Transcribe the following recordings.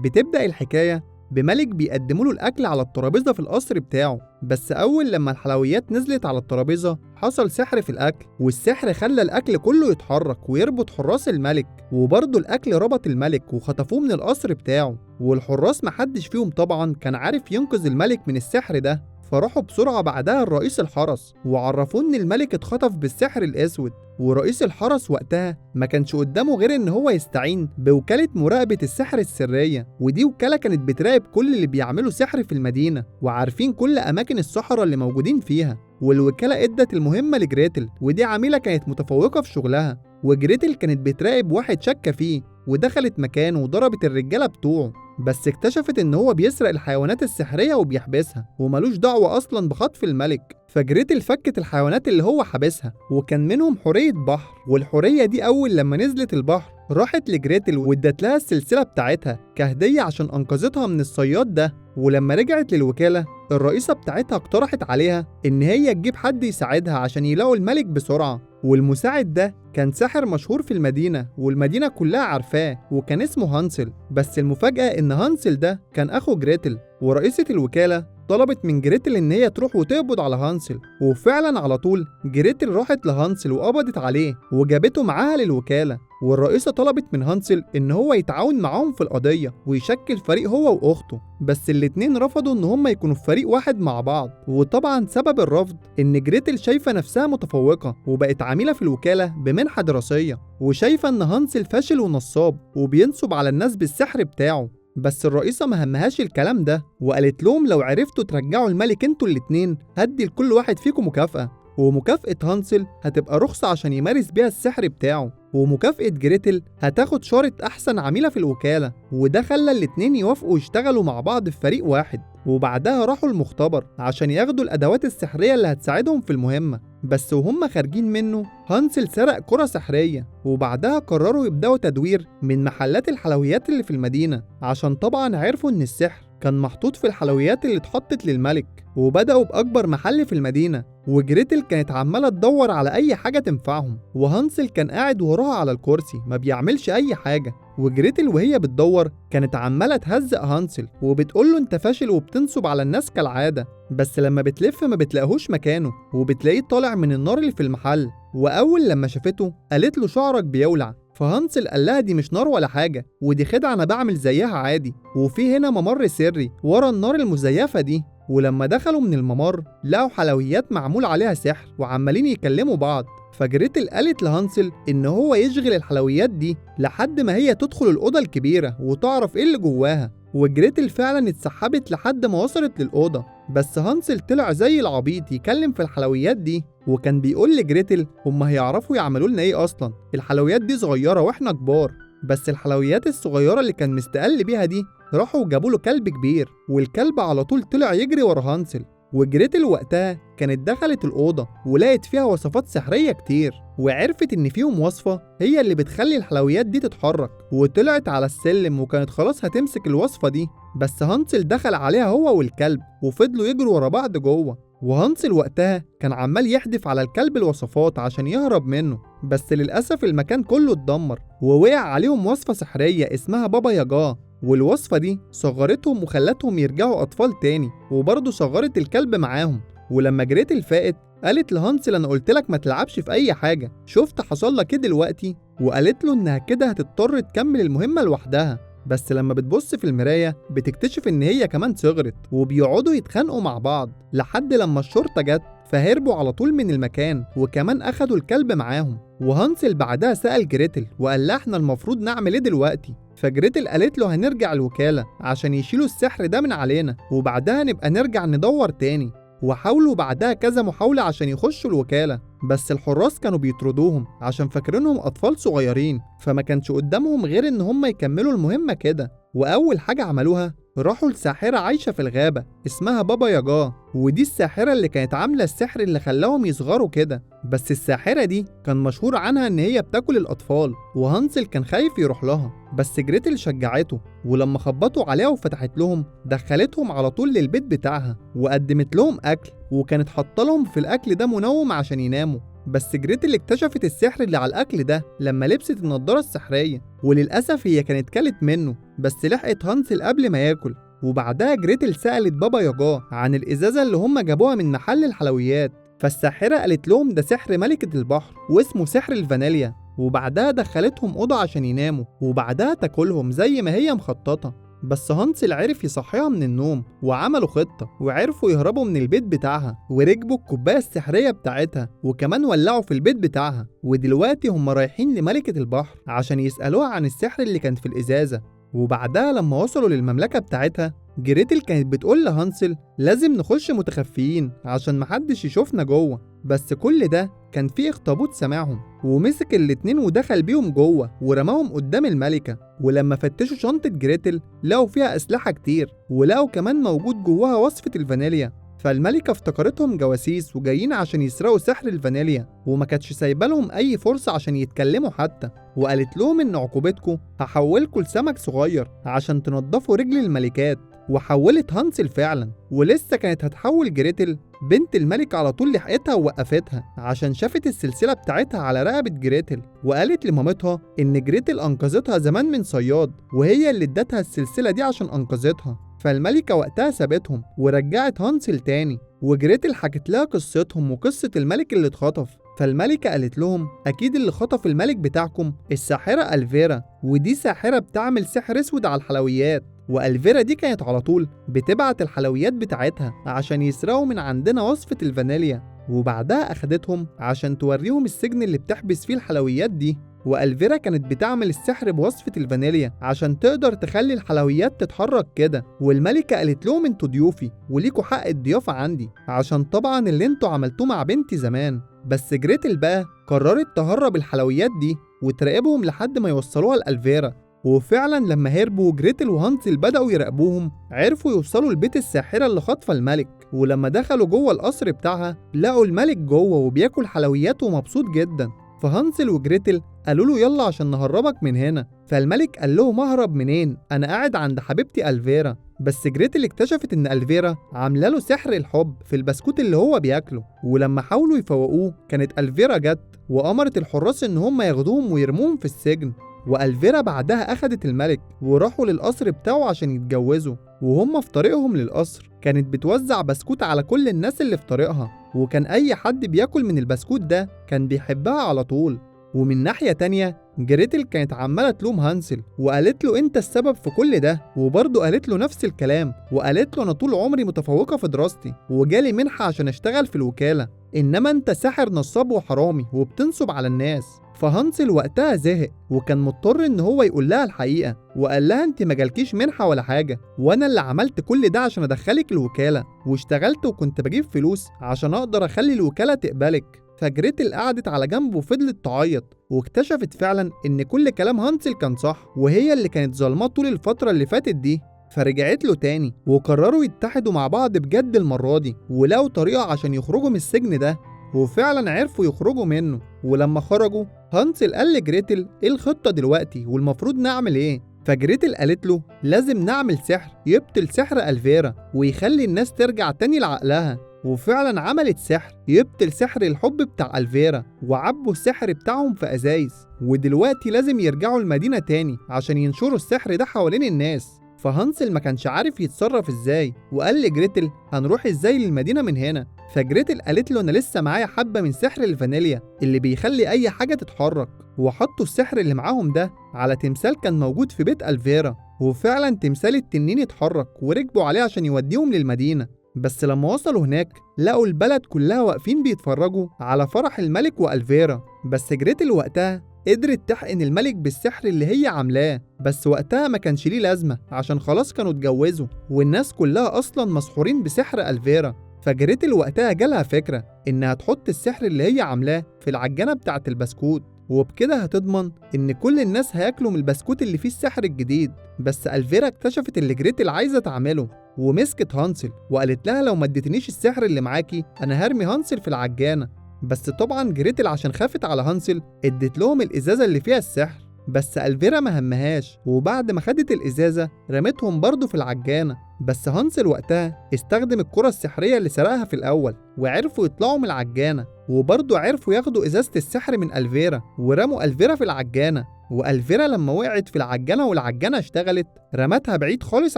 بتبدأ الحكاية بملك بيقدموا له الأكل على الترابيزة في القصر بتاعه، بس أول لما الحلويات نزلت على الترابيزة حصل سحر في الأكل، والسحر خلى الأكل كله يتحرك ويربط حراس الملك، وبرضه الأكل ربط الملك وخطفوه من القصر بتاعه، والحراس محدش فيهم طبعا كان عارف ينقذ الملك من السحر ده. فراحوا بسرعة بعدها لرئيس الحرس وعرفوه إن الملك اتخطف بالسحر الأسود، ورئيس الحرس وقتها ما كانش قدامه غير إن هو يستعين بوكالة مراقبة السحر السرية، ودي وكالة كانت بتراقب كل اللي بيعملوا سحر في المدينة وعارفين كل أماكن السحرة اللي موجودين فيها. والوكالة ادت المهمة لجريتل، ودي عميلة كانت متفوقة في شغلها، وجريتل كانت بتراقب واحد شك فيه ودخلت مكانه وضربت الرجالة بتوعه، بس اكتشفت ان هو بيسرق الحيوانات السحرية وبيحبسها وملوش دعوة اصلا بخطف الملك. فجريتل فكت الحيوانات اللي هو حبسها، وكان منهم حورية بحر، والحورية دي اول لما نزلت البحر راحت لجريتل وادت لها السلسلة بتاعتها كهدية عشان انقذتها من الصياد ده. ولما رجعت للوكالة الرئيسة بتاعتها اقترحت عليها ان هي تجيب حد يساعدها عشان يلاقوا الملك بسرعة، والمساعد ده كان ساحر مشهور في المدينة والمدينة كلها عارفاه، وكان اسمه هانسل. بس المفاجأة ان هانسل ده كان اخو جريتل، ورئيسة الوكالة طلبت من جريتل ان هي تروح وتقبض على هانسل، وفعلا على طول جريتل راحت لهانسل وقبضت عليه وجابته معاها للوكالة. والرئيسة طلبت من هانسل ان هو يتعاون معاهم في القضية ويشكل فريق هو واخته، بس الاتنين رفضوا ان هم يكونوا في فريق واحد مع بعض. وطبعا سبب الرفض ان جريتل شايفة نفسها متفوقة وبقت عميلة في الوكالة بمنحة دراسية، وشايفة ان هانسل فاشل ونصاب وبينصب على الناس بالسحر بتاعه. بس الرئيسة ما همهاش الكلام ده، وقالت لهم لو عرفتوا ترجعوا الملك انتوا الاتنين هدي لكل واحد فيكم مكافأة، ومكافأة هانسل هتبقى رخصة عشان يمارس بيها السحر بتاعه، ومكافأة جريتل هتاخد شارة أحسن عميلة في الوكالة. وده خلى الاتنين يوافقوا يشتغلوا مع بعض في فريق واحد، وبعدها راحوا المختبر عشان ياخدوا الأدوات السحرية اللي هتساعدهم في المهمة. بس وهم خارجين منه هانسل سرق كرة سحرية، وبعدها قرروا يبدأوا تدوير من محلات الحلويات اللي في المدينة، عشان طبعا عرفوا إن السحر كان محطوط في الحلويات اللي اتحطت للملك، وبدأوا بأكبر محل في المدينة. وجريتل كانت عمالة تدور على أي حاجة تنفعهم، وهانسل كان قاعد وراها على الكرسي ما بيعملش أي حاجة. وجريتل وهي بتدور كانت عمالة تهزق هانسل وبتقوله انت فاشل وبتنصب على الناس كالعادة، بس لما بتلف ما بتلاقيهوش مكانه وبتلاقيه طالع من النار اللي في المحل. وأول لما شافته قالت له شعرك بيولع، فهانسل قال لها دي مش نار ولا حاجة، ودي خدعة أنا بعمل زيها عادي، وفي هنا ممر سري ورا النار المزيفة دي. ولما دخلوا من الممر لقوا حلويات معمول عليها سحر وعمالين يكلموا بعض، فجريتل قالت لهانسل إن هو يشغل الحلويات دي لحد ما هي تدخل الأوضة الكبيرة وتعرف إيه اللي جواها. وجريتل فعلا اتسحبت لحد ما وصلت للأوضة، بس هانسل طلع زي العبيط يكلم في الحلويات دي، وكان بيقول لجريتل هما هيعرفوا يعملوا لنا إيه أصلا، الحلويات دي صغيرة وإحنا كبار. بس الحلويات الصغيرة اللي كان مستقل بيها دي راحوا جابوا له كلب كبير، والكلب على طول طلع يجري ورا هانسل. وجريتل وقتها كانت دخلت الأوضة ولقت فيها وصفات سحرية كتير، وعرفت إن فيهم وصفة هي اللي بتخلي الحلويات دي تتحرك، وطلعت على السلم وكانت خلاص هتمسك الوصفة دي، بس هانسل دخل عليها هو والكلب وفضلوا يجروا ورا بعض جوه. وهانسل وقتها كان عمال يحدف على الكلب الوصفات عشان يهرب منه، بس للأسف المكان كله اتدمر ووقع عليهم وصفة سحرية اسمها بابا ياجا، والوصفة دي صغرتهم وخلتهم يرجعوا أطفال تاني، وبرضه صغرت الكلب معاهم. ولما جريتل فاقت قالت لهانسل أنا قلتلك ما تلعبش في أي حاجة، شفت حصل لك إيه دلوقتي؟ وقالت له إنها كده هتضطر تكمل المهمة لوحدها. بس لما بتبص في المراية بتكتشف إن هي كمان صغرت، وبيقعدوا يتخانقوا مع بعض لحد لما الشرطة جت فهربوا على طول من المكان، وكمان أخدوا الكلب معاهم. وهانسل بعدها سأل جريتل وقال لها احنا المفروض نعمل ايه دلوقتي؟ فجريتل قالت له هنرجع الوكالة عشان يشيلوا السحر ده من علينا، وبعدها نبقى نرجع ندور تاني. وحاولوا بعدها كذا محاولة عشان يخشوا الوكالة، بس الحراس كانوا بيطردوهم عشان فاكرينهم أطفال صغيرين، فما كانش قدامهم غير إن هم يكملوا المهمة كده. وأول حاجة عملوها راحوا لساحرة عايشة في الغابة اسمها بابا ياجا، ودي الساحرة اللي كانت عاملة السحر اللي خلاهم يصغروا كده. بس الساحرة دي كان مشهور عنها إن هي بتاكل الأطفال، وهانسل كان خايف يروح لها، بس جريتل شجعته، ولما خبطوا عليها وفتحت لهم دخلتهم على طول للبيت بتاعها وقدمت لهم أكل، وكانت حاطة لهم في الأكل ده منوم عشان يناموا. بس جريتل اكتشفت السحر اللي على الأكل ده لما لبست النضارة السحرية، وللأسف هي كانت كلت منه بس لحقت هانسل قبل ما ياكل. وبعدها جريتل سألت بابا ياجا عن الإزازة اللي هم جابوها من محل الحلويات، فالساحرة قالت لهم ده سحر ملكة البحر واسمه سحر الفانيليا. وبعدها دخلتهم أوضة عشان يناموا وبعدها تاكلهم زي ما هي مخططة. بس هانسل عرف يصحيها من النوم وعملوا خطة وعرفوا يهربوا من البيت بتاعها وركبوا الكوباية السحرية بتاعتها وكمان ولعوا في البيت بتاعها. ودلوقتي هم رايحين لملكة البحر عشان يسألوها عن السحر اللي كان في الإزازة. وبعدها لما وصلوا للمملكة بتاعتها جريتل كانت بتقول لهانسل لازم نخش متخفيين عشان محدش يشوفنا جوه. بس كل ده كان فيه اخطبوط سمعهم ومسك الاتنين ودخل بيهم جوه ورماهم قدام الملكة. ولما فتشوا شنطة جريتل لقوا فيها أسلحة كتير ولقوا كمان موجود جواها وصفة الفانيليا. فالملكة افتكرتهم جواسيس وجايين عشان يسرقوا سحر الفانيليا وما كانتش سايبه لهم أي فرصة عشان يتكلموا حتى. وقالت لهم إن عقوبتكم هحولكوا لسمك صغير عشان تنضفوا رجل الملكات. وحولت هانسل فعلا ولسه كانت هتحول جريتل، بنت الملك على طول لحقتها ووقفتها عشان شافت السلسلة بتاعتها على رقبة جريتل. وقالت لمامتها إن جريتل أنقذتها زمان من صياد وهي اللي ادتها السلسلة دي عشان أنقذتها. فالملكة وقتها سابتهم ورجعت هانسل تاني. وجريتل حكت لها قصتهم وقصة الملك اللي اتخطف. فالملكة قالت لهم أكيد اللي خطف الملك بتاعكم الساحرة ألفيرا، ودي ساحرة بتعمل سحر أسود على الحلويات. وألفيرا دي كانت على طول بتبعت الحلويات بتاعتها عشان يسرقوا من عندنا وصفة الفانيليا. وبعدها أخدتهم عشان توريهم السجن اللي بتحبس فيه الحلويات دي. وألفيرا كانت بتعمل السحر بوصفة الفانيليا عشان تقدر تخلي الحلويات تتحرك كده. والملكة قالت لهم انتوا ضيوفي وليكوا حق الضيافة عندي عشان طبعا اللي انتوا عملتوه مع بنتي زمان. بس جريتل بقى قررت تهرب الحلويات دي وتراقبهم لحد ما يوصلوها لألفيرا. وفعلا لما هربوا جريتل وهانسل بدأوا يراقبوهم عرفوا يوصلوا لبيت الساحرة اللي خاطفة الملك. ولما دخلوا جوه القصر بتاعها لقوا الملك جوه وبياكل حلويات ومبسوط جدا. فهانسل وجريتل قالوا له يلا عشان نهربك من هنا. فالملك قال لهم اهرب منين، انا قاعد عند حبيبتي ألفيرا. بس جريتل اكتشفت ان ألفيرا عامله له سحر الحب في البسكوت اللي هو بياكله. ولما حاولوا يفوقوه كانت ألفيرا جت وامرت الحراس ان هم ياخدوهم ويرموهم في السجن. وألفيرا بعدها أخدت الملك وراحوا للقصر بتاعه عشان يتجوزوا. وهم في طريقهم للقصر كانت بتوزع بسكوت على كل الناس اللي في طريقها، وكان أي حد بياكل من البسكوت ده كان بيحبها على طول. ومن ناحية تانية جريتل كانت عمالة تلوم هانسل وقالت له انت السبب في كل ده. وبرضه قالت له نفس الكلام وقالت له انا طول عمري متفوقة في دراستي وجالي منحة عشان اشتغل في الوكالة، انما انت ساحر نصاب وحرامي وبتنصب على الناس. فهانسل وقتها زهق وكان مضطر ان هو يقول لها الحقيقة وقال لها انت ما جالكيش منحة ولا حاجة، وانا اللي عملت كل ده عشان ادخلك الوكالة واشتغلت وكنت بجيب فلوس عشان اقدر اخلي الوكالة تقبلك. فجريتل قعدت على جنب وفضلت تعيط واكتشفت فعلا ان كل كلام هانسل كان صح وهي اللي كانت ظلماه طول الفترة اللي فاتت دي. فرجعت له تاني وقرروا يتحدوا مع بعض بجد المرة دي ولقوا طريقة عشان يخرجوا من السجن ده، وفعلا عرفوا يخرجوا منه. ولما خرجوا هانسل قال لجريتل ايه الخطة دلوقتي والمفروض نعمل ايه. فجريتل قالت له لازم نعمل سحر يبطل سحر ألفيرا ويخلي الناس ترجع تاني لعقلها. وفعلا عملت سحر يبطل سحر الحب بتاع ألفيرا وعبوا السحر بتاعهم في أزايز. ودلوقتي لازم يرجعوا المدينة تاني عشان ينشروا السحر ده حوالين الناس. فهانسل ما كانش عارف يتصرف ازاي وقال لجريتل هنروح ازاي للمدينة من هنا. فجريتل قالت له انا لسه معايا حبة من سحر الفانيليا اللي بيخلي اي حاجة تتحرك، وحطوا السحر اللي معاهم ده على تمثال كان موجود في بيت ألفيرا. وفعلا تمثال التنين اتحرك وركبوا عليه عشان يوديهم للمدينة. بس لما وصلوا هناك لقوا البلد كلها واقفين بيتفرجوا على فرح الملك وألفيرا. بس جريتل وقتها قدرت تحقن الملك بالسحر اللي هي عاملاه، بس وقتها ما كانش ليه لازمة عشان خلاص كانوا اتجوزوا والناس كلها أصلا مسحورين بسحر ألفيرا. فجريتل وقتها جالها فكرة إنها تحط السحر اللي هي عاملاه في العجانة بتاعة البسكوت، وبكده هتضمن إن كل الناس هياكلوا من البسكوت اللي فيه السحر الجديد. بس ألفيرا اكتشفت اللي جريتل عايزة تعمله ومسكت هانسل وقالت لها لو ما اديتنيش السحر اللي معاكي أنا هرمي هانسل في العجانة. بس طبعا جريتل عشان خافت على هانسل ادت لهم الإزازة اللي فيها السحر. بس ألفيرا ما همهاش، وبعد ما خدت الإزازة رمتهم برضه في العجانة. بس هانسل وقتها استخدم الكرة السحرية اللي سرقها في الأول، وعرفوا يطلعوا من العجانة، وبرضه عرفوا ياخدوا إزازة السحر من ألفيرا ورموا ألفيرا في العجانة. وألفيرا لما وقعت في العجانة والعجانة اشتغلت رمتها بعيد خالص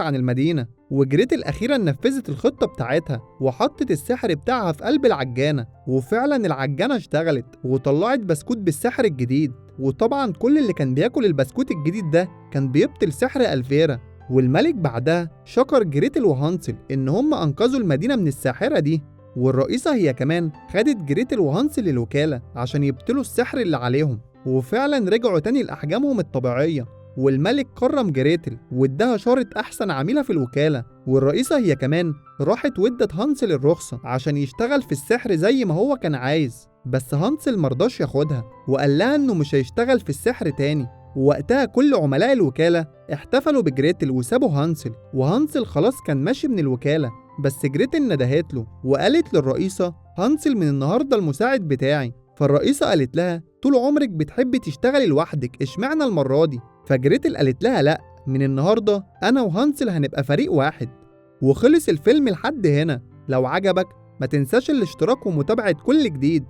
عن المدينة. وجريتل أخيرا نفذت الخطة بتاعتها وحطت السحر بتاعها في قلب العجانة، وفعلا العجانة اشتغلت وطلعت بسكوت بالسحر الجديد. وطبعا كل اللي كان بياكل البسكوت الجديد ده كان بيبطل سحر ألفيرا. والملك بعدها شكر جريتل وهانسل إن هم أنقذوا المدينة من الساحرة دي. والرئيسة هي كمان خدت جريتل وهانسل للوكالة عشان يبطلوا السحر اللي عليهم، وفعلا رجعوا تاني لأحجامهم الطبيعية. والملك كرم جريتل واداها شارة أحسن عميلة في الوكالة. والرئيسة هي كمان راحت وادت هانسل الرخصة عشان يشتغل في السحر زي ما هو كان عايز، بس هانسل مرضاش ياخدها وقال لها إنه مش هيشتغل في السحر تاني. ووقتها كل عملاء الوكالة احتفلوا بجريتل وسابوا هانسل، وهانسل خلاص كان ماشي من الوكالة. بس جريتل ندهت له وقالت للرئيسة هانسل من النهاردة المساعد بتاعي. فالرئيسة قالت لها طول عمرك بتحبي تشتغلي لوحدك، اشمعنى المرة دي؟ فجريتل قالت لها لا، من النهاردة أنا وهانسل هنبقى فريق واحد. وخلص الفيلم لحد هنا. لو عجبك ما تنساش الاشتراك ومتابعة كل جديد.